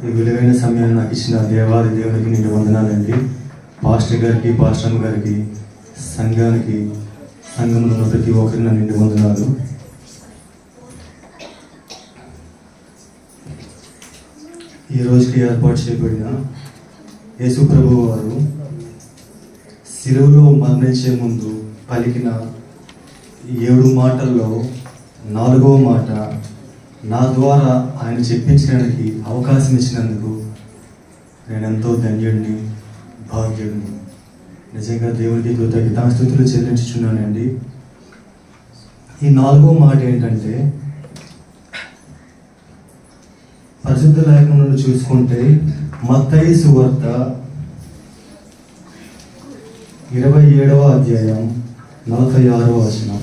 ఈ విలువైన సమయాన్ని నాకు ఇచ్చిన దేవాది దేవునికి నిండు వందనాలండి. పాస్టర్ గారికి, పాస్టర్ గారికి, సంఘానికి, సంఘంలో ఉన్న ప్రతి ఒక్కరికి నా నిండు వందనాలు. ఈ రోజుకి ఏర్పాటు చేయబడిన యేసు ప్రభువు వారు శిలువలో మరణించే ముందు పలికిన 7 మాటల్లో 4వ మాట నా ద్వారా ఆయన చెప్పించడానికి అవకాశం ఇచ్చినందుకు నేను ఎంతో ధన్యుడిని, భాగ్యుడిని. నిజంగా దేవుడికి కృతజ్ఞతాస్తుతులు చెల్లించుచున్నానండి. ఈ 4వ మాట ఏంటంటే, పరిశుద్ధ లేఖనంలో చూసుకుంటే మత్తయి సువార్త 27వ అధ్యాయం 46వ వచనం.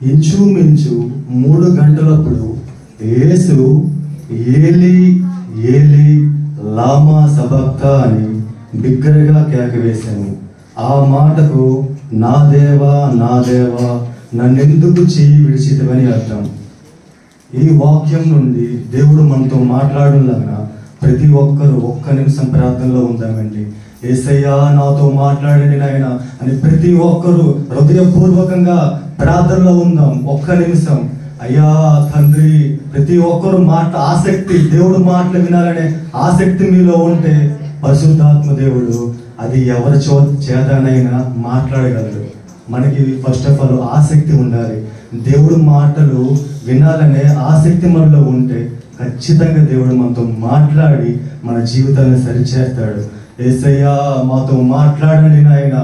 ఇంచుమించు 3 గంటలప్పుడు యేసు ఏలీ ఏలీ లామా సబక్తా అని బిగ్గరగా కేకవేశాను. ఆ మాటకు నా దేవా నా దేవా నన్నెందుకు చెయ్యి విడిచితివని అర్థం. ఈ వాక్యం నుండి దేవుడు మనతో మాట్లాడలాగా ప్రతి ఒక్కరూ ఒక్క నిమిషం ప్రార్థనలో ఉందామండి. యేసయ్యా నాతో మాట్లాడండి నాయన అని ప్రతి ఒక్కరూ హృదయపూర్వకంగా ప్రార్థనలో ఉందాం. ఒక్క నిమిషం. అయ్యా తండ్రి, ప్రతి ఒక్కరు ఆసక్తి, దేవుడు మాటలు వినాలనే ఆసక్తి మీలో ఉంటే పరిశుద్ధాత్మ దేవుడు అది ఎవరి చేతనైనా మాట్లాడగలరు. మనకి ఫస్ట్ ఆఫ్ ఆల్ ఆసక్తి ఉండాలి. దేవుడు మాటలు వినాలనే ఆసక్తి మనలో ఉంటే ఖచ్చితంగా దేవుడు మనతో మాట్లాడి మన జీవితాన్ని సరిచేస్తాడు. యేసయ్యా మాతో మాట్లాడండి నాయన,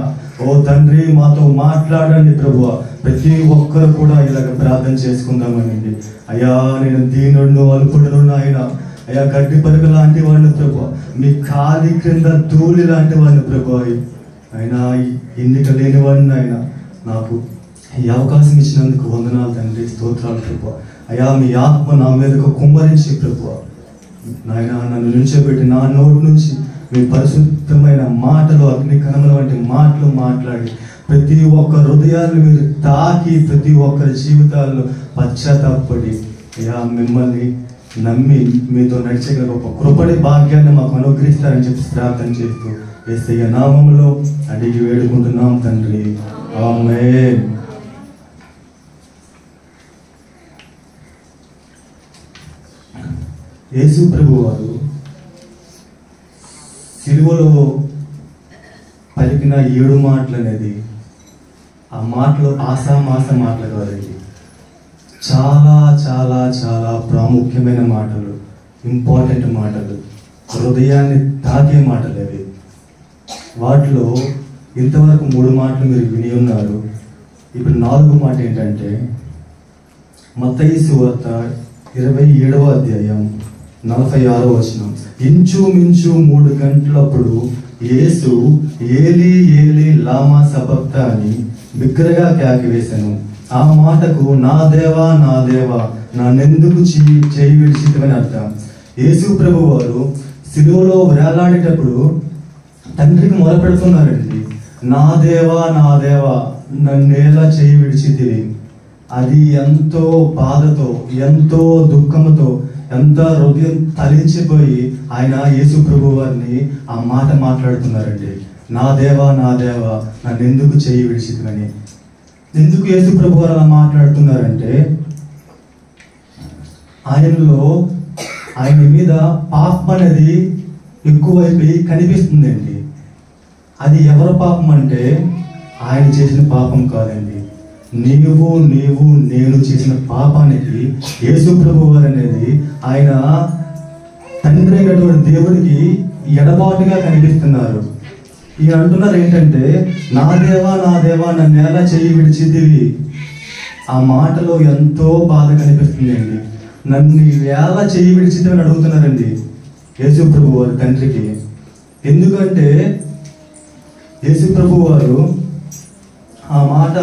ఓ తండ్రి మాతో మాట్లాడండి ప్రభువా. ప్రతి ఒక్కరు కూడా ఇలాగ ప్రార్థన చేసుకుందామనండి. అయ్యా నేను దీనుడు అల్పుడును నాయన, అయ్యా గడ్డి పరుగు లాంటి వాడిని ప్రభువా, మీ కాలి క్రింద ధూళి లాంటి వాడిని ప్రభువా, అయినా ఎన్నిక లేని వాడిని ఆయన నాకు ఈ అవకాశం ఇచ్చినందుకు వందనాలు తండ్రి, స్తోత్రాలు ప్రభువా. అయ్యా మీ ఆత్మ నా మీదకు కుమ్మరించి ప్రభువా నాయన నన్ను నుంచోబెట్టి నా నోటి నుంచి మీ పరిశుద్ధమైన మాటలు, అగ్ని కణముల వంటి మాటలు మాట్లాడి ప్రతి ఒక్క హృదయాన్ని మీరు తాకి ప్రతి ఒక్కరి జీవితాల్లో పశ్చాత్తాపడి అయ్యా మిమ్మల్ని నమ్మి మీతో నడిచే గొప్ప కృపడి భాగ్యాన్ని మాకు అనుగ్రహిస్తారని చెప్పి ప్రార్థన చేస్తూ యేసయ్య నామములో అడిగి వేడుకుంటున్నాం తండ్రి, ఆమేన్. యేసు ప్రభు వారు సిలువలో పలికిన 7 మాటలు అనేది ఆ మాటలు ఆసామాస మాటలు కాదండి. చాలా చాలా చాలా ప్రాముఖ్యమైన మాటలు, ఇంపార్టెంట్ మాటలు, హృదయాన్ని తాకే మాటలు అవి. వాటిలో ఇంతవరకు 3 మాటలు మీరు విని ఉన్నారు. ఇప్పుడు 4వ మాట ఏంటంటే మత్తయి సువార్త 27వ అధ్యాయం 46వ వచనం. ఇంచుమించు 3 గంటలప్పుడు యేసు ఏలీ ఏలీ లామా సబక్తా అని బిగ్గరగా కేకవేశాను. ఆ మాటకు నా దేవా నా దేవా నన్నెందుకు చేయి విడిచితివని అర్థం. యేసు ప్రభు వారు సిలువలో వేలాడేటప్పుడు తండ్రికి మొరపెడుతున్నారండి. నా దేవా నన్నేలా చేయి విడిచితివి. అది ఎంతో బాధతో, ఎంతో దుఃఖంతో, ఎంత హృదయం తలించిపోయి ఆయన యేసు ప్రభు వారిని ఆ మాట మాట్లాడుతున్నారండి. నా దేవా నన్నెందుకు చేయి విడిచితివని. ఎందుకు యేసు ప్రభు వారు అలా మాట్లాడుతున్నారంటే ఆయన మీద పాపం అనేది ఎక్కువైపోయి కనిపిస్తుందండి. అది ఎవరి పాపం అంటే ఆయన చేసిన పాపం కాదండి. నీవు నేను చేసిన పాపానికి యేసు ప్రభు వారు అనేది ఆయన తండ్రి అయినటువంటి దేవుడికి ఎడబాటుగా కనిపిస్తున్నారు. ఈయన అంటున్నారు ఏంటంటే నా దేవా నన్ను ఎలా చేయి విడిచితివి. ఆ మాటలో ఎంతో బాధ కనిపిస్తుందండి. నన్ను ఎలా చేయి విడిచితివి అని అడుగుతున్నారండి యేసు ప్రభు వారు తండ్రికి. ఎందుకంటే యేసు ప్రభు వారు ఆ మాట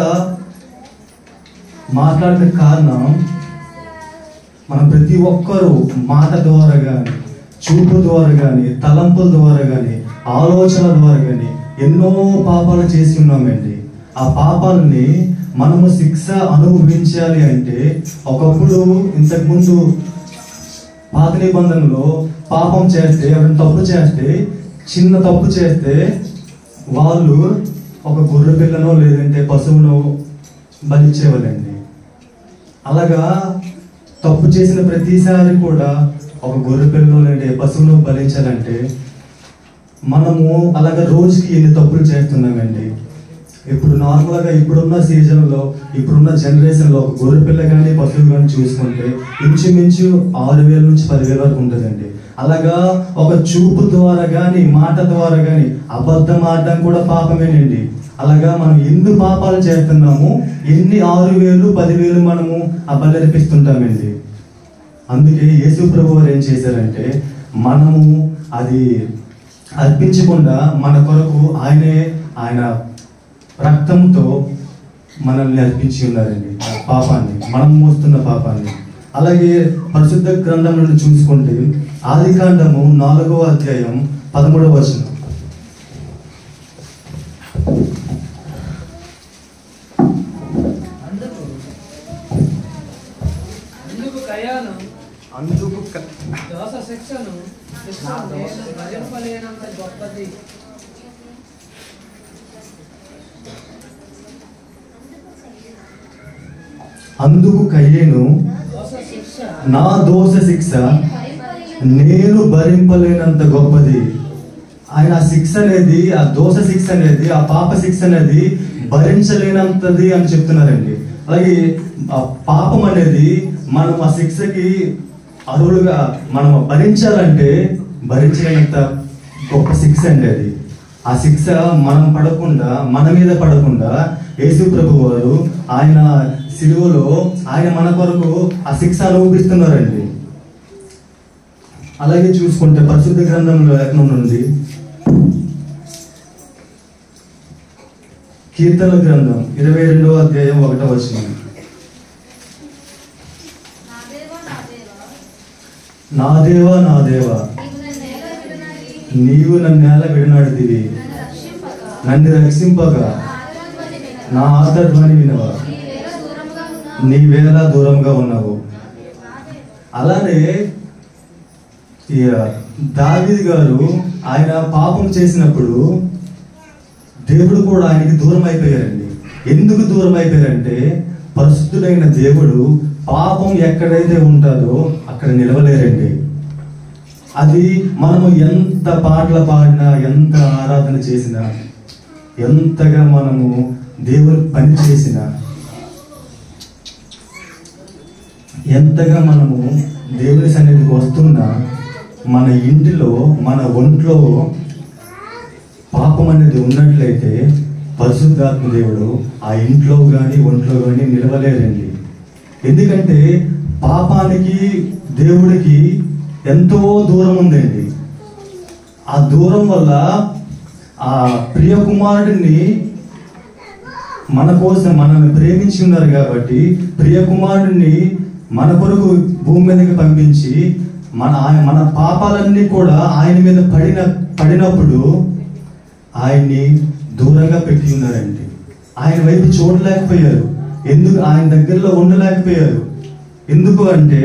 మాట్లాడిన కారణం మనం ప్రతి ఒక్కరూ మాట ద్వారా కానీ, చూపు ద్వారా కానీ, తలంపుల ద్వారా కానీ, ఆలోచన ద్వారా కానీ ఎన్నో పాపాలు చేసి ఉన్నామండి. ఆ పాపాలని మనము శిక్ష అనుభవించాలి అంటే, ఒకప్పుడు ఇంతకుముందు పాత నిబంధనలో పాపం చేస్తే, ఎవరైనా తప్పు చేస్తే, చిన్న తప్పు చేస్తే వాళ్ళు ఒక గొర్రె పిల్లనో లేదంటే పశువునో బలిచ్చేవాళ్ళండి. అలాగా తప్పు చేసిన ప్రతిసారి కూడా ఒక గొర్రె పిల్లలో లేదంటే పశువును బలించాలంటే మనము అలాగా రోజుకి ఎన్ని తప్పులు చేస్తున్నామండి. ఇప్పుడు నార్మల్గా ఇప్పుడున్న సీజన్లో, ఇప్పుడున్న జనరేషన్లో ఒక గొర్రె పిల్ల కానీ పశువు కానీ చూసుకుంటే ఇంచుమించు 6,000 నుంచి 10,000 వరకు ఉంటుందండి. అలాగా ఒక చూపు ద్వారా కానీ, మాట ద్వారా కానీ అబద్ధం ఆడడం కూడా పాపమేనండి. అలాగా మనం ఎన్ని పాపాలు చేస్తున్నాము, ఎన్ని 6,000, 10,000 మనము బలర్పిస్తుంటామండి. అందుకే యేసు ప్రభు వారు ఏం చేశారంటే, మనము అది అర్పించకుండా మన కొరకు ఆయన రక్తంతో మనల్ని అర్పించి ఉన్నారండి. పాపాన్ని, మనం మోస్తున్న పాపాన్ని. అలాగే పరిశుద్ధ గ్రంథం నుండి చూసుకుంటే ఆదికాండము 4వ అధ్యాయం 13వ వచనం. అందుకు కయ్యేను, నా దోష శిక్ష నేను భరింపలేనంత గొప్పది. ఆయన ఆ శిక్ష అనేది, ఆ దోష శిక్ష అనేది, ఆ పాప శిక్ష అనేది భరించలేనంతది అని చెప్తున్నారండి. అలాగే ఆ పాపం అనేది మనం ఆ శిక్షకి అర్హులుగా మనం భరించాలంటే భరించలేనంత గొప్ప శిక్ష అండి అది. ఆ శిక్ష మనం పడకుండా, మన మీద పడకుండా యేసు ప్రభు వారు ఆయన సిలువలో ఆయన మన కొరకు ఆ శిక్ష అనుభవిస్తున్నారండి. అలాగే చూసుకుంటే పరిశుద్ధ గ్రంథంలో లేఖనం నుండి కీర్తన గ్రంథం 22వ అధ్యాయం 1వ వచనం. నా దేవా, నా దేవా, నీవు నన్నేల విడనాడితివి, నన్ను రక్షింపగా నా ఆర్తధ్వని వినవా, నీవేళ దూరంగా ఉన్నావు. అలానే దావీదు గారు ఆయన పాపం చేసినప్పుడు దేవుడు కూడా ఆయనకి దూరం అయిపోయారండి. ఎందుకు దూరం అయిపోయారంటే, పరిశుద్ధుడైన దేవుడు పాపం ఎక్కడైతే ఉంటుందో అక్కడ నిలవలేరండి. అది మనము ఎంత పాటలు పాడినా, ఎంత ఆరాధన చేసినా, ఎంతగా మనము దేవుని పని చేసినా, ఎంతగా మనము దేవుని సన్నిధికి వస్తున్నా, మన ఇంటిలో, మన ఒంట్లో పాపం అనేది ఉన్నట్లయితే పరిశుద్ధాత్మ దేవుడు ఆ ఇంట్లో కానీ ఒంట్లో కానీ నిలవలేరండి. ఎందుకంటే పాపానికి దేవుడికి ఎంతో దూరం ఉందండి. ఆ దూరం వల్ల ఆ ప్రియ కుమారుడిని మన కోసం మనల్ని ప్రేమించి ఉన్నారు కాబట్టి ప్రియ కుమారుడిని మన కొరకు భూమి మీదకి పంపించి మన పాపాలన్నీ కూడా ఆయన మీద పడినప్పుడు ఆయన్ని దూరంగా పెట్టి ఉన్నారండి. ఆయన వైపు చూడలేకపోయారు. ఎందుకు? ఆయన దగ్గరలో ఉండలేకపోయారు. ఎందుకు అంటే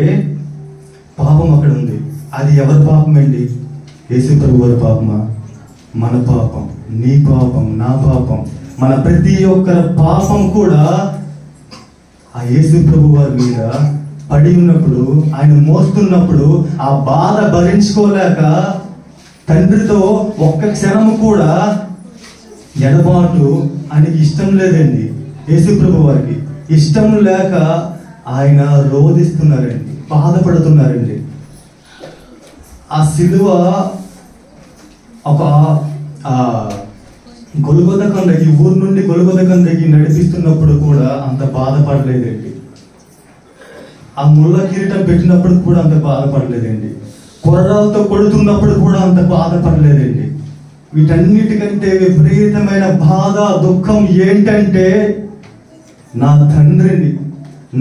పాపం అక్కడ ఉంది. అది ఎవరి పాపం అండి? యేసు ప్రభు వారి పాపమా? మన పాపం, నీ పాపం, నా పాపం, మన ప్రతి ఒక్కరి పాపం కూడా ఆ యేసు ప్రభు వారి మీద పడి ఉన్నప్పుడు, ఆయన మోస్తున్నప్పుడు ఆ బాధ భరించుకోలేక తండ్రితో ఒక్క క్షణము కూడా ఎడబాటు ఆయనకి ఇష్టం లేదండి. యేసు ప్రభు వారికి ఇష్టం లేక ఆయన రోధిస్తున్నారండి, బాధపడుతున్నారండి. ఆ సిలువ ఒక గొల్గొథ కొండకి, ఊరు నుండి గొల్గొథ కొండకి నడిపిస్తున్నప్పుడు కూడా అంత బాధపడలేదండి. ఆ ముళ్ళ కిరీటం పెట్టినప్పుడు కూడా అంత బాధపడలేదండి. కొరడాలతో కొడుతున్నప్పుడు కూడా అంత బాధపడలేదండి. వీటన్నిటికంటే విపరీతమైన బాధ, దుఃఖం ఏంటంటే, నా తండ్రిని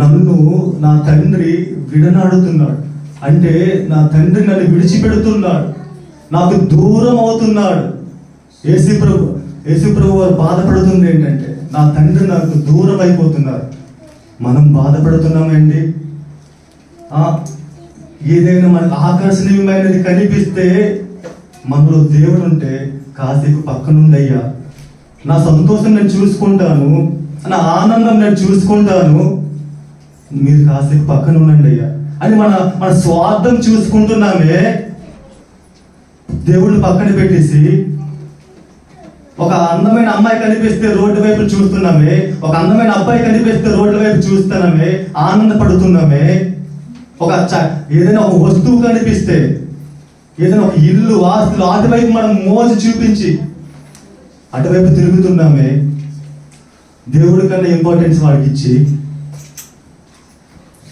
నన్ను నా తండ్రి విడనాడుతున్నాడు, అంటే నా తండ్రి నన్ను విడిచిపెడుతున్నాడు, నాకు దూరం అవుతున్నాడు. యేసుప్రభు వారు బాధపడుతుంది ఏంటంటే నా తండ్రి నాకు దూరం అయిపోతున్నారు. మనం బాధపడుతున్నామండి. ఏదైనా మనకు ఆకర్షణీయమైనది కనిపిస్తే మనలో దేవుడు ఉంటే కాసేపు పక్కనుండి, అయ్యా నా సంతోషం నేను చూసుకుంటాను, నా ఆనందం నేను చూసుకుంటాను, మీరు కాసేపు పక్కన ఉండండి అయ్యా అని మన స్వార్థం చూసుకుంటున్నామే. దేవుడిని పక్కన పెట్టేసి ఒక అందమైన అమ్మాయి కనిపిస్తే రోడ్డు వైపు చూస్తున్నామే, ఒక అందమైన అబ్బాయి కనిపిస్తే రోడ్ల వైపు చూస్తున్నామే, ఆనందపడుతున్నామే. ఏదైనా ఒక వస్తువు కనిపిస్తే, ఏదైనా ఒక ఇల్లు, ఆస్తులు, అటువైపు మనం మోజు చూపించి అటువైపు తిరుగుతున్నామే. దేవుడి కన్నా ఇంపార్టెన్స్ వాడికి ఇచ్చి,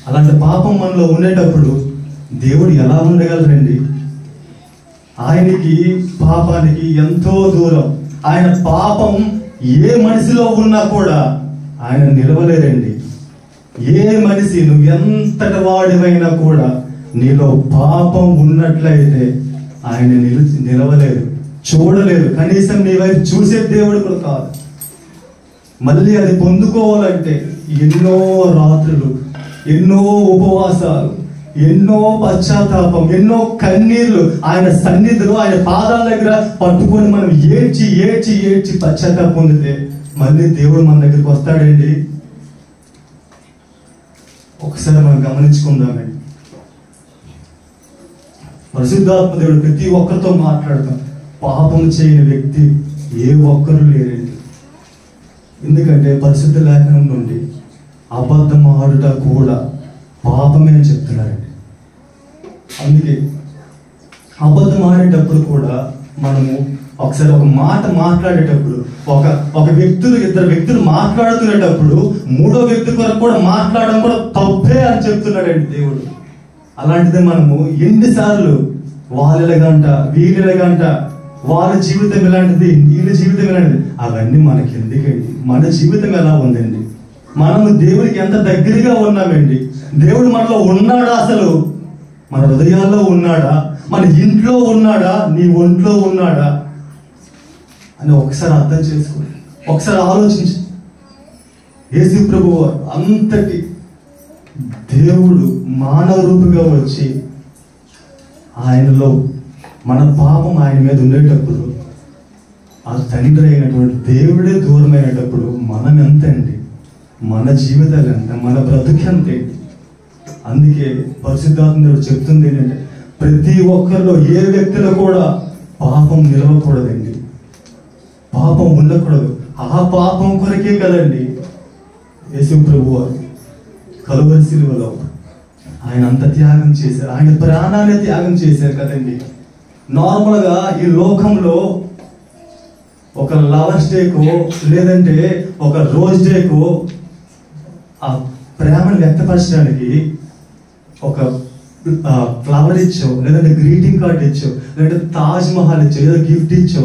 అలాంటి పాపం మనలో ఉండేటప్పుడు దేవుడు ఎలా ఉండగలరండి? ఆయనకి పాపానికి ఎంతో దూరం. ఆయన పాపం ఏ మనిషిలో ఉన్నా కూడా ఆయన నిలవలేరండి. ఏ మనిషి, నువ్వు ఎంతటి వాడివైనా కూడా నీలో పాపం ఉన్నట్లయితే ఆయన నిలవలేరు, చూడలేరు, కనీసం నీ వైపు చూసే దేవుడు కూడా కాదు. మళ్ళీ అది పొందుకోవాలంటే ఎన్నో రాత్రులు, ఎన్నో ఉపవాసాలు, ఎన్నో పశ్చాత్తాపం, ఎన్నో కన్నీళ్లు ఆయన సన్నిధిలో, ఆయన పాదాల దగ్గర పట్టుకొని మనం ఏడ్చి ఏడ్చి ఏడ్చి పశ్చాత్తాపం పొందితే మళ్ళీ దేవుడు మన దగ్గరికి వస్తాడండి. ఒకసారి మనం గమనించుకుందామండి. పరిశుద్ధాత్మ దేవుడు ప్రతి ఒక్కరితో మాట్లాడతాం. పాపం చేయని వ్యక్తి ఏ ఒక్కరు లేరండి. ఎందుకంటే పరిశుద్ధ లేఖనం నుండి అబద్ధం ఆడుట కూడా పాపమే అని చెప్తున్నారండి. అందుకే అబద్ధం ఆడేటప్పుడు కూడా మనము ఒకసారి ఒక మాట మాట్లాడేటప్పుడు, ఇద్దరు వ్యక్తులు మాట్లాడుతునేటప్పుడు మూడో వ్యక్తి కొరకు కూడా మాట్లాడడం కూడా తప్పే అని చెప్తున్నాడండి దేవుడు. అలాంటిది మనము ఎన్నిసార్లు వాళ్ళగంట వీళ్ళగంట, వాళ్ళ జీవితం ఎలాంటిది, వీళ్ళ జీవితం ఎలాంటిది, అవన్నీ మనకి ఎందుకండి? మన జీవితం ఎలా ఉందండి? మనము దేవుడికి ఎంత దగ్గరగా ఉన్నామండి? దేవుడు మనలో ఉన్నాడా? అసలు మన హృదయాల్లో ఉన్నాడా? మన ఇంట్లో ఉన్నాడా? నీ ఒంట్లో ఉన్నాడా అని ఒకసారి అర్థం చేసుకోండి, ఒకసారి ఆలోచించి. యేసు ప్రభువు అంతటి దేవుడు మానవ రూపుగా వచ్చి ఆయనలో మన పాపం ఆయన మీద ఉండేటప్పుడు, ఆ తండ్రి అయినటువంటి దేవుడే దూరమైనప్పుడు మనం ఎంత అండి? మన జీవితాలు ఎంత? మన బ్రతుకు ఎంతండి? అందుకే పరిశుద్ధాత్మ దేవుడు చెప్తుంది ఏంటంటే ప్రతి ఒక్కరిలో, ఏ వ్యక్తిలో కూడా పాపం నిలవకూడదండి, పాపం ఉండకూడదు. ఆ పాపం కొరకే కదండి యేసు ప్రభువు కలువరి శిలువలో ఆయన అంత త్యాగం చేశారు, ఆయన ప్రాణాన్ని త్యాగం చేశారు కదండి. నార్మల్గా ఈ లోకంలో ఒక లవర్స్ డేకో లేదంటే ఒక రోజ్ డేకో ఆ ప్రేమను వ్యక్తపరచడానికి ఒక ఫ్లవర్ ఇచ్చో, లేదంటే గ్రీటింగ్ కార్డ్ ఇచ్చో, లేదంటే తాజ్ మహల్ ఇచ్చో, ఏదో గిఫ్ట్ ఇచ్చో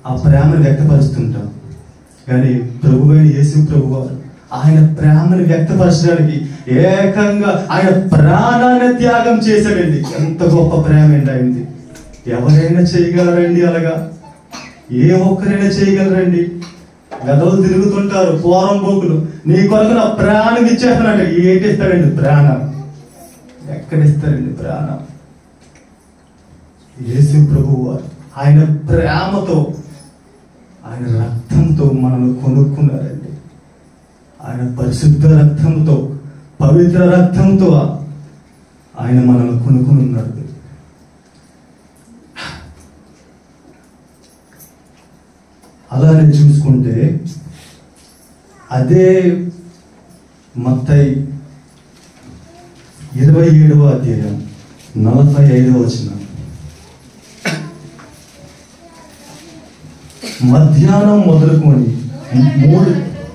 ఆ ప్రేమను వ్యక్తపరుస్తుంటాం. కానీ ప్రభువైన యేసు ప్రభువు ఆయన ప్రేమను వ్యక్తపరచడానికి ఏకంగా ఆయన ప్రాణాన్ని త్యాగం చేశాడండి. ఎంత గొప్ప ప్రేమ అండి ఆయనది! ఎవరైనా చేయగలరండి అలాగా? ఏ ఒక్కరైనా చేయగలరండి? గదలు తిరుగుతుంటారు పోరంబోకులు, నీ కొరకు నా ప్రాణం ఇచ్చేస్తానంటే ఏంటిస్తాడండి ప్రాణం? ఎక్కడిస్తారండి ప్రాణం? యేసు ప్రభువు ఆయన ప్రేమతో, ఆయన రక్తంతో మనల్ని కొనుక్కున్నారండి. ఆయన పరిశుద్ధ రక్తంతో, పవిత్ర రక్తంతో ఆయన మనల్ని కొనుక్కుని ఉన్నాడు. అలానే చూసుకుంటే అదే మత్తయి 27వ అధ్యాయం 45వ వచనం, మధ్యాహ్నం మొదలుకొని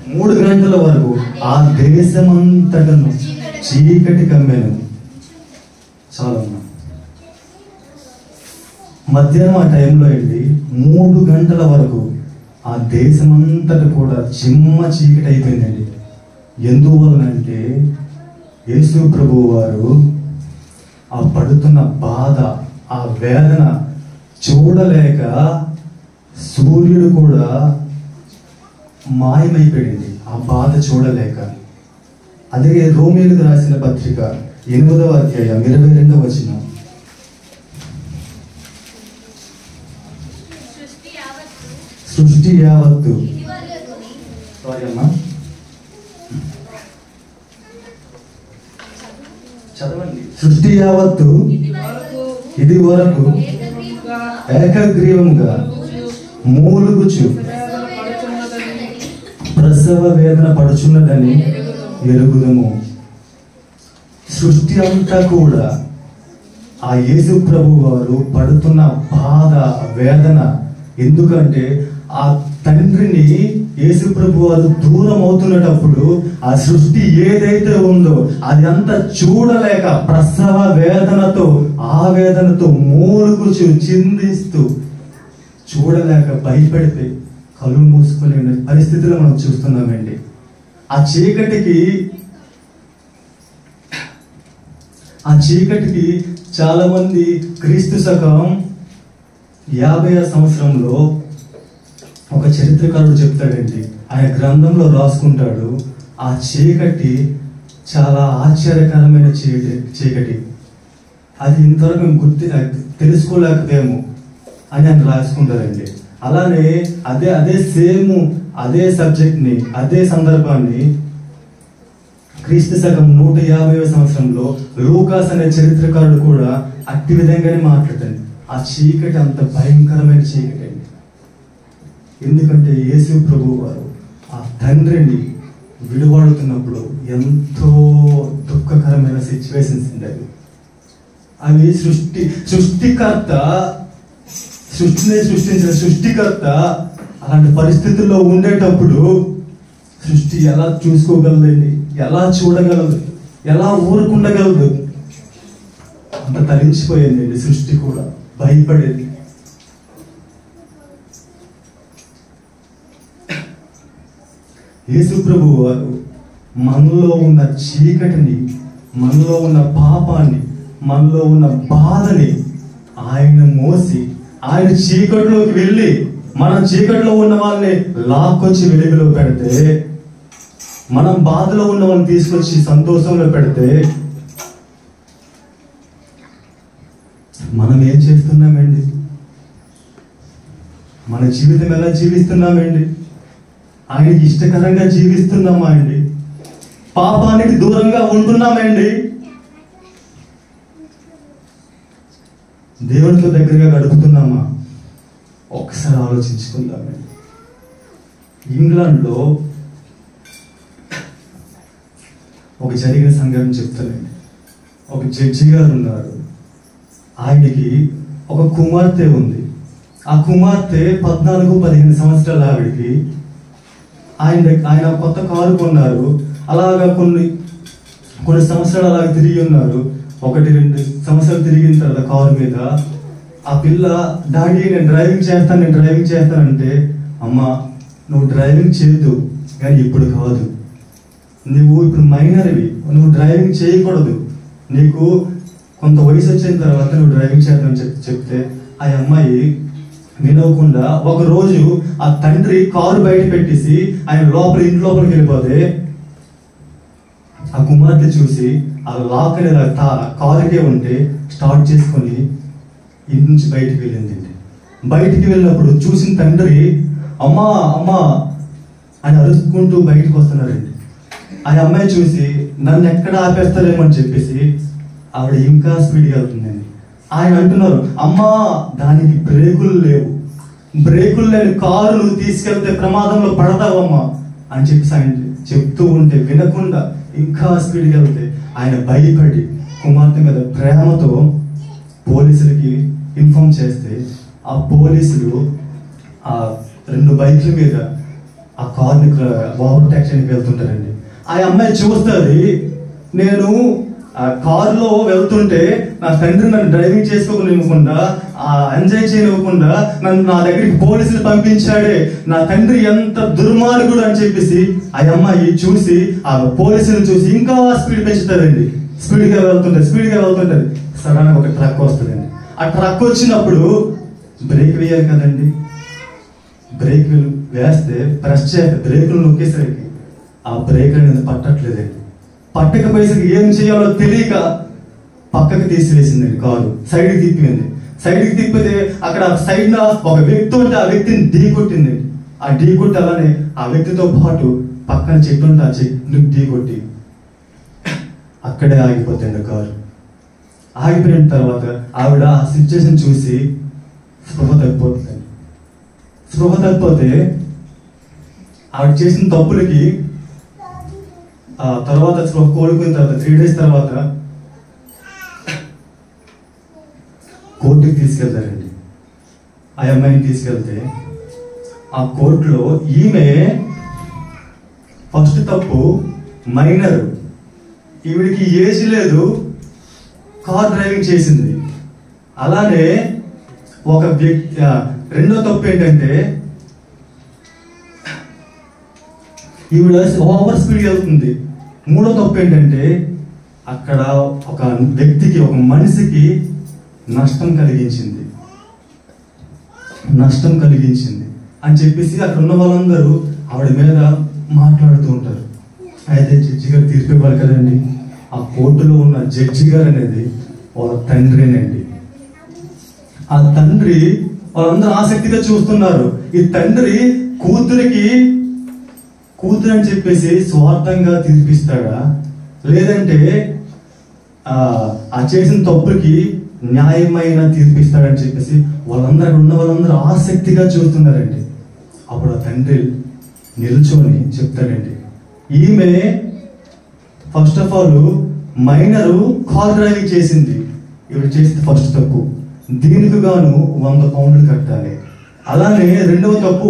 3 గంటల వరకు ఆ దేశమంతటను చీకటి కమ్మెను. చాలమ్మా, మధ్యాహ్నం ఆ టైంలో వెళ్ళి 3 గంటల వరకు ఆ దేశమంతట కూడా చిమ్మ చీకటి అయిపోయిందండి. ఎందువలనంటే యేసు ప్రభువు వారు ఆ పడుతున్న బాధ, ఆ వేదన చూడలేక సూర్యుడు కూడా మాయమైపోయింది ఆ బాధ చూడలేక. అదే రోమీయులకు రాసిన పత్రిక 8వ అధ్యాయం 22వ వచనం. సృష్టి యావత్తు చదవండి. సృష్టి యావత్తు ఇది వరకు ఏకగ్రీవంగా మూలుగుచు ప్రసవ వేదన పడుచున్నదని ఎరుగుదము. సృష్టి అంతా కూడా ఆ యేసు ప్రభు వారు పడుతున్న బాధ, వేదన. ఎందుకంటే ఆ తండ్రిని యేసు ప్రభు వారు దూరం అవుతున్నప్పుడు ఆ సృష్టి ఏదైతే ఉందో అది అంతా చూడలేక ప్రసవ వేదనతో, ఆవేదనతో మూలుగుచు చిందిస్తూ చూడలేక భయపడితే కళ్ళు మూసుకునే పరిస్థితుల్లో మనం చూస్తున్నామండి. ఆ చీకటికి చాలా మంది క్రీస్తు శకం 50వ సంవత్సరంలో ఒక చరిత్రకారుడు చెప్తాడండి. ఆయన గ్రంథంలో రాసుకుంటాడు, ఆ చీకటి చాలా ఆశ్చర్యకరమైన చీకటి, అది ఇంతవరకు తెలుసుకోలేకపోయాము అని ఆయన రాసుకుంటారండి. అలానే అదే సబ్జెక్ట్ని, అదే సందర్భాన్ని క్రీస్తు శకం 150వ సంవత్సరంలో లూకాస్ అనే చరిత్రకారుడు కూడా అట్టి విధంగానే మాట్లాడతాడు. ఆ చీకటి అంత భయంకరమైన చీకటి అండి. ఎందుకంటే యేసు ప్రభు వారు ఆ తండ్రిని విడువడుతున్నప్పుడు ఎంతో దుఃఖకరమైన సిచ్యువేషన్స్ ఉంటాయి. అవి సృష్టిని సృష్టించిన సృష్టికర్త అలాంటి పరిస్థితుల్లో ఉండేటప్పుడు సృష్టి ఎలా చూసుకోగలదండి, ఎలా చూడగలదు, ఎలా ఊరుకుండగలదు? అంత తరించిపోయిందండి సృష్టి కూడా, భయపడేది. యేసు ప్రభు వారు మనలో ఉన్న చీకటిని, మనలో ఉన్న పాపాన్ని, మనలో ఉన్న బాధని ఆయన మోసి, ఆయన చీకటిలోకి వెళ్ళి మనం చీకటిలో ఉన్న వాళ్ళని లాక్కొచ్చి వెలుగులో పెడితే, మనం బాధలో ఉన్న వాళ్ళని తీసుకొచ్చి సంతోషంలో పెడితే, మనం ఏం చేస్తున్నామండి? మన జీవితం ఎలా జీవిస్తున్నామండి? ఆయనకి ఇష్టకరంగా జీవిస్తున్నామా అండి? పాపానికి దూరంగా ఉంటున్నామండి? దేవునితో దగ్గరగా గడుపుతున్నామా? ఒకసారి ఆలోచించుకుందామండి. ఇంగ్లాండ్లో ఒక జరిగిన సంఘటన చెప్తానండి. ఒక జడ్జి గారు ఉన్నారు. ఆయనకి ఒక కుమార్తె ఉంది. ఆ కుమార్తె 14-15 సంవత్సరాల ఆవిడికి. ఆయన కొత్త కారు కొన్నారు. అలాగా కొన్ని సంవత్సరాలు అలాగ తిరిగి ఉన్నారు. 1-2 సంవత్సరాలు తిరిగిన తర్వాత కారు మీద ఆ పిల్ల, డాడీ నేను డ్రైవింగ్ చేస్తానంటే, అమ్మ నువ్వు డ్రైవింగ్ చేయొద్దు, కానీ ఇప్పుడు కాదు, నువ్వు ఇప్పుడు మైనర్వి, నువ్వు డ్రైవింగ్ చేయకూడదు, నీకు కొంత వయసు వచ్చిన తర్వాత నువ్వు డ్రైవింగ్ చేద్దామని చెప్తే ఆ అమ్మాయి వినవకుండా ఒక రోజు ఆ తండ్రి కారు బయట పెట్టేసి ఆయన ఇంటి లోపలికి వెళ్ళిపోతే ఆ కుమార్తె చూసి ఆ లాక్ అనేది కారుకే ఉంటే స్టార్ట్ చేసుకొని ఇంటి నుంచి బయటికి వెళ్ళిందండి. బయటికి వెళ్ళినప్పుడు చూసిన తండ్రి అమ్మా అమ్మా అని అరుచుకుంటూ బయటకు వస్తున్నారండి. ఆ అమ్మాయి చూసి నన్ను ఎక్కడ ఆపేస్తారేమో అని చెప్పేసి ఆవిడ ఇంకా స్పీడ్గా వెళ్తుందండి. ఆయన అంటున్నారు, అమ్మా దానికి బ్రేకులు లేవు, బ్రేకులు లేని కారు నువ్వు తీసుకెళ్తే ప్రమాదంలో పడతావమ్మా అని చెప్పేసి ఆయన చెప్తూ ఉంటే వినకుండా ఇంకా స్పీడ్గా వెళ్తే ఆయన భయపడి కుమార్తె మీద ప్రేమతో పోలీసులకి ఇన్ఫార్మ్ చేస్తే ఆ పోలీసులు ఆ 2 బైక్ల మీద ఆ కార్ని ఓవర్టేక్ చేయడానికి వెళ్తుంటారండి. ఆ అమ్మాయి చూస్తుంది, నేను ఆ కారులో వెళ్తుంటే నా తండ్రి నన్ను డ్రైవింగ్ చేసుకోనివ్వకుండా, ఎంజాయ్ చేయనివ్వకుండా నన్ను నా దగ్గరికి పోలీసులు పంపించాడే, నా తండ్రి ఎంత దుర్మార్గుడు అని చెప్పేసి ఆ అమ్మాయి చూసి, ఆ పోలీసులు చూసి ఇంకా స్పీడ్ పెంచుతారండి. స్పీడ్గా వెళ్తుంటది. సడన్ గా ఒక ట్రక్ వస్తుందండి. ఆ ట్రక్ వచ్చినప్పుడు బ్రేక్ వేయాలి కదండి. బ్రేకులు వేస్తే ప్రెస్ చేస్తే బ్రేకులు నొక్కేసరికి ఆ బ్రేక్ అనేది పట్టట్లేదండి. పట్టకపోయేసరికి ఏం చేయాలో తెలియక పక్కకి తీసివేసిందండి. కారు సైడ్కి తిప్పింది. సైడ్కి తిప్పితే అక్కడ సైడ్ ఒక వ్యక్తి ఉంటే ఆ వ్యక్తిని ఢీకొట్టింది. ఆ ఢీకొట్టి అలానే ఆ వ్యక్తితో పాటు పక్కన చెట్టు ఉంటే ఆ చెట్టుని ఢీకొట్టి అక్కడే ఆగిపోతుంది కారు. ఆగిపోయిన తర్వాత ఆవిడ ఆ సిచ్యువేషన్ చూసి స్పృహ తగ్గిపోతుందండి. స్పృహ తగ్గిపోతే ఆవిడ చేసిన తప్పులకి ఆ తర్వాత స్పృహ కోలుకున్న తర్వాత 3 days తర్వాత కోర్టుకి తీసుకెళ్తారండి. ఆ అమ్మాయిని తీసుకెళ్తే ఆ కోర్టులో ఈమె ఫస్ట్ తప్పు మైనర్, ఈవిడికి ఏజ్ లేదు, కార్ డ్రైవింగ్ చేసింది. అలానే ఒక వ్యక్తి రెండో తప్పు ఏంటంటే ఈవిడ ఓవర్ స్పీడ్ వెళ్తుంది. మూడో తప్పు ఏంటంటే అక్కడ ఒక వ్యక్తికి, ఒక మనిషికి నష్టం కలిగించింది అని చెప్పేసి అక్కడ ఉన్న వాళ్ళందరూ ఆవిడ మీద మాట్లాడుతూ ఉంటారు. అయితే జడ్జి గారు తీర్పు ఇవ్వాలి కదండి. ఆ కోర్టులో ఉన్న జడ్జి గారు అనేది వాళ్ళ తండ్రినండి. ఆ తండ్రి వాళ్ళందరూ ఆసక్తిగా చూస్తున్నారు. ఈ తండ్రి కూతురు అని చెప్పేసి స్వార్థంగా తీర్పిస్తాడా, లేదంటే ఆ చేసిన తప్పుకి న్యాయమైన తీర్పిస్తాడని చెప్పేసి ఉన్న వాళ్ళందరూ ఆసక్తిగా చూస్తున్నారండి. అప్పుడు ఆ తండ్రి నిల్చొని చెప్తాడండి, ఈమె first of all minor car driving చేసింది, ఈవిడ చేసింది ఫస్ట్ తప్పు, దీనికి గాను 100 pounds కట్టాలి. అలానే రెండవ తప్పు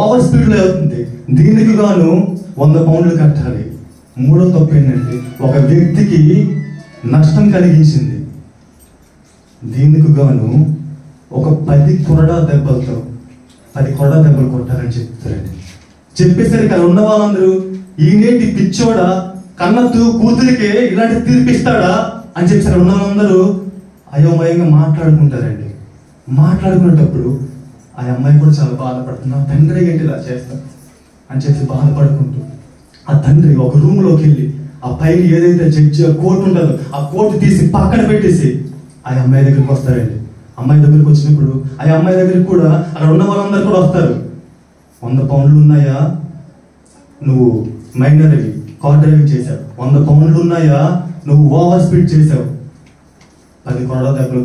ఓవర్ స్పీడ్ లో అవుతుంది, దీనికి గాను 100 pounds కట్టాలి. మూడో తప్పు ఏంటంటే ఒక వ్యక్తికి నష్టం కలిగించింది, దీనికి గాను ఒక 10 కొరడా దెబ్బలు కొట్టాలని చెప్తారండి. చెప్పేసరికి అక్కడ ఉన్న వాళ్ళందరూ ఈనేటి పిచ్చోడా, కన్నత్తు కూతురికే ఇలాంటి తీర్పిస్తాడా అని చెప్పి అక్కడ ఉన్న వాళ్ళందరూ అయోమయంగా మాట్లాడుకుంటారండి. మాట్లాడుకునేటప్పుడు ఆ అమ్మాయి కూడా చాలా బాధపడుతుంది, నా తండ్రి ఏంటి ఇలా చేస్తాం అని చెప్పి బాధపడుకుంటూ ఆ తండ్రి ఒక రూమ్ లోకి వెళ్ళి ఆ పైన ఏదైతే జడ్జి కోర్టు ఉంటుందో ఆ కోర్టు తీసి పక్కన పెట్టేసి ఆ అమ్మాయి దగ్గరికి వస్తారండి. అమ్మాయి దగ్గరికి వచ్చినప్పుడు ఆ అమ్మాయి దగ్గరికి కూడా అక్కడ ఉన్న వాళ్ళందరూ కూడా వస్తారు. 100 pounds ఉన్నాయా, నువ్వు మైనర్ కార్ డ్రైవింగ్ చేశావు, 100 pounds ఉన్నాయా, నువ్వు ఓవర్ స్పీడ్ చేసావు, 10 కొరడా దెబ్బలు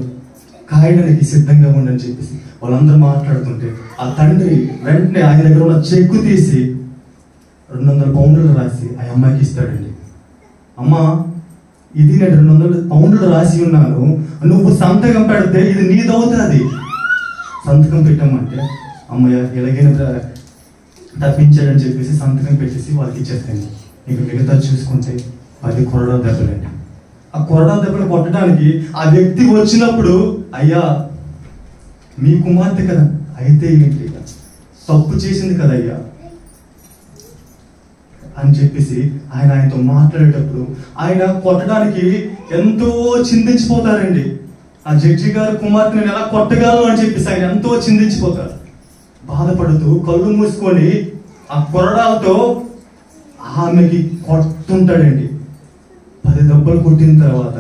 కాయడానికి సిద్ధంగా ఉండని చెప్పేసి వాళ్ళందరూ మాట్లాడుతుంటే ఆ తండ్రి వెంటనే ఆయన దగ్గర ఉన్న చెక్కు తీసి 200 pounds రాసి ఆ అమ్మాయికి ఇస్తాడండి. అమ్మా, ఇది నేను 200 pounds రాసి ఉన్నాను, నువ్వు సంతకం పెడితే ఇది నీదవుతుంది, సంతకం పెట్టామంటే అమ్మయ్య ఎలాగైనా తప్పించాడని చెప్పేసి సంతకం పెట్టేసి వాళ్ళకి ఇచ్చేస్తాను. ఇంకా మిగతా చూసుకుంటే 10 కొరడా దెబ్బలండి. ఆ కొరడా దెబ్బలు కొట్టడానికి ఆ వ్యక్తి వచ్చినప్పుడు, అయ్యా మీ కుమార్తె కదా, అయితే ఏంటి, తప్పు చేసింది కదయ్యా అని చెప్పేసి ఆయనతో మాట్లాడేటప్పుడు ఆయన కొట్టడానికి ఎంతో చిందించిపోతారండి. ఆ జడ్జి గారు కుమార్తెని ఎలా కొట్టగలరు అని చెప్పేసి ఆయన ఎంతో చిందించిపోతారు. బాధపడుతూ కళ్ళు మూసుకొని ఆ కొరడాలతో ఆమెకి కొడుతుంటాడండి. 10 దెబ్బలు కొట్టిన తర్వాత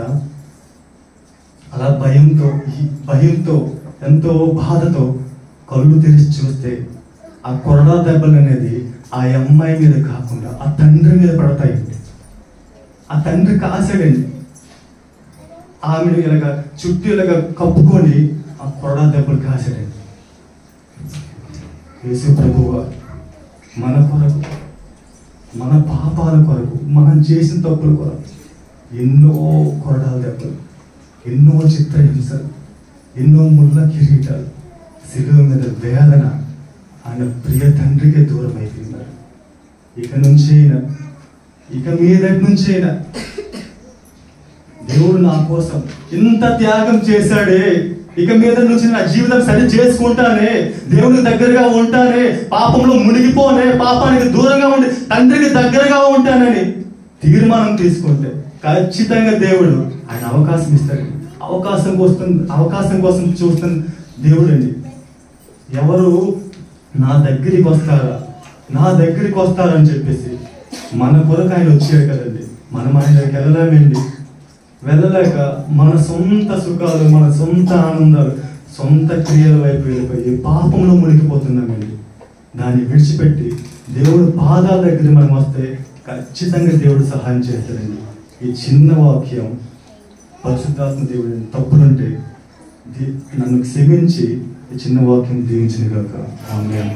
అలా భయంతో ఎంతో బాధతో కళ్ళు తెరిచి చూస్తే ఆ కొరడా దెబ్బలు అనేది ఆ అమ్మాయి మీద కాకుండా ఆ తండ్రి మీద పడతాయండి. ఆ తండ్రి కాసాడండి, ఆమెను ఇలాగ చుట్టూ ఇలాగ కప్పుకొని ఆ కొరడా దెబ్బలు కాసాడండి. యేసు ప్రభువు మన కొరకు, మన పాపాల కొరకు, మనం చేసిన తప్పుల కొరకు ఎన్నో కొరడాల దెబ్బలు, ఎన్నో చిత్రహింసలు, ఎన్నో ముళ్ళ కిరీటాలు, శిలువ మీద వేదన ఆయన ప్రియ తండ్రికి దూరం అయిపోయినారు. ఇక మీదటి నుంచైనా దేవుడు నా కోసం ఇంత త్యాగం చేశాడే, ఇక మీద నుంచి నా జీవితం సరి చేసుకుంటానే, దేవునికి దగ్గరగా ఉంటానే, పాపంలో మునిగిపోనే, పాపానికి దూరంగా ఉండి తండ్రికి దగ్గరగా ఉంటానని తీర్మానం తీసుకుంటే ఖచ్చితంగా దేవుడు ఆయన అవకాశం ఇస్తాడు. అవకాశం కోసం చూస్తున్న దేవుడు అండి. ఎవరు నా దగ్గరికి వస్తారని చెప్పేసి మన కొరకు ఆయన వచ్చాడు కదండి. మనం ఆయన దగ్గరికి వెళ్ళలేక మన సొంత సుఖాలు, మన సొంత ఆనందాలు, సొంత క్రియల వైపు వెళ్ళిపోయి పాపంలో మునిగిపోతున్నామండి. దాన్ని విడిచిపెట్టి దేవుడు పాదాల దగ్గర మనం వస్తే ఖచ్చితంగా దేవుడు సహాయం చేస్తాడండి. ఈ చిన్న వాక్యం పరిశుద్ధాత్మ దేవుడు తప్పులుంటే నన్ను క్షమించి ఈ చిన్న వాక్యం దీవించిన గాక. ఆమేన్.